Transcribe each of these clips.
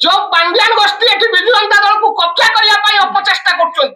जो पांड्यान गोष्ठी एठी बिजू जनता दल को कब्जा करिया पई अपचेष्टा करछन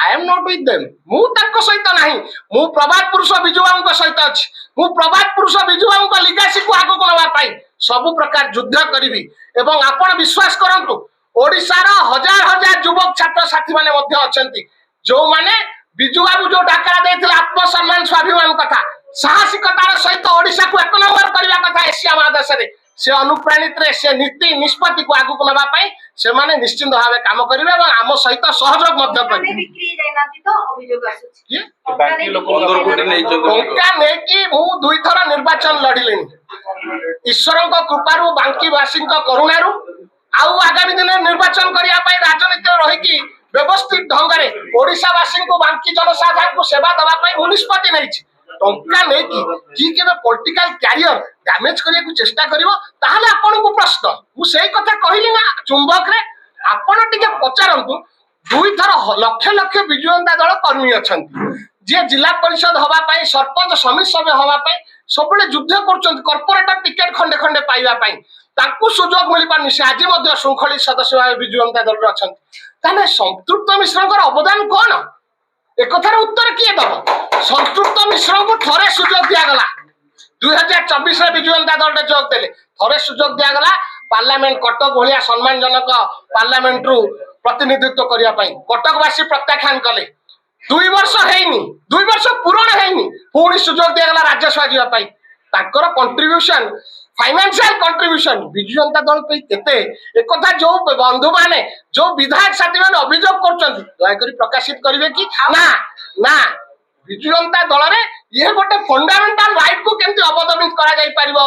I am not with them मु तक सहित नाही मु प्रभात पुरुष बिजुवांक सहित अछि मु प्रभात पुरुष बिजुवांक लिगासी को आगो कोनवा पई सब प्रकार युद्ध करिवि एवं आपण विश्वास करंतु ओडिसा रो हजार हजार युवक छात्र साथी माने मध्ये अछंती जो माने बिजू बाबू जो डाकरा देथिला आत्मसम्मान स्वाभिमान कथा साहसिकतार सहित ओडिसा को एक नंबर करबा कथा एशिया महादेश रे से अनुप्राणित रे से नीति निष्पत्ति को आगु नबा पई से माने निश्चित भावे काम करिवे एवं आम सहित सहयोग मध्य करिवे बिक्री जायनांती तो अभियोग आसुछि बाकी लोक 15 कोटी नै टंका नै कि मु दुई थरा निर्वाचन लढिलेनी ईश्वरक कृपारु बांकी वासिंक करुणारु आउ आगामी दिन निर्वाचन करिया पई राजनीति रही कि व्यवस्थित ढंग रे ओडिसा वासिंक को बांकी जनसाधारण को सेवा दबा पई मुनिस्पति नै छि टंका नै कि केबे पॉलिटिकल कैरियर डैमेज करिया को चेष्टा करिवो ताहाले आपन को प्रश्न मु सेही कथा कहिली ना चुंबक रे आपन टिके पचारंतु दुई थर लक्ष लक्ष बिजू जनता दल कर्मी अछंती जे जिला परिषद हवा पई सरपंच समिति सभ्य हवा पई सबले युद्ध करछंती कॉर्पोरेटर टिकट खंडे खंडे पाइबा पई ताकू सुजोग मिली पानी से आज मध्ये शृंखलित सदस्य भाव बिजू जनता दल अछंती ताले संतृप्त मिश्रंकर अवदान कोन एकथार उत्तर किए दब संतृप्त मिश्र को थरे सुजोग दिया गला 2024 रे बिजू जनता दल रे जोग देले थरे सुजोग दिया गला पार्लियामेंट कटक भलिया सम्मानजनक पार्लियामेंट रु प्रतिनिधित्व करिया पई कटकवासी प्रत्याख्यान कले 2 वर्ष हेइनी 2 वर्ष पूर्ण हेइनी पुणी सुजोग दिया गला राज्यसभा जिया पई ताकर contribution financial contribution Biju Janata Dal पे केते एकथा जो बंधु माने जो विधायक साथी माने अभियोग करछंती दया करी प्रकाशित करिवे कि ना ना बिजू जनता दल रे ये गोटे फंडामेंटल राइट को केमती अवदमित करा जाई परिबो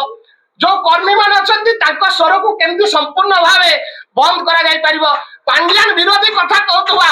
जो कर्मी माने अछंती तांका स्वर को केमती संपूर्ण भावे बंद करा जाई परिबो पांड्यान विरोधी कथा कहतुवा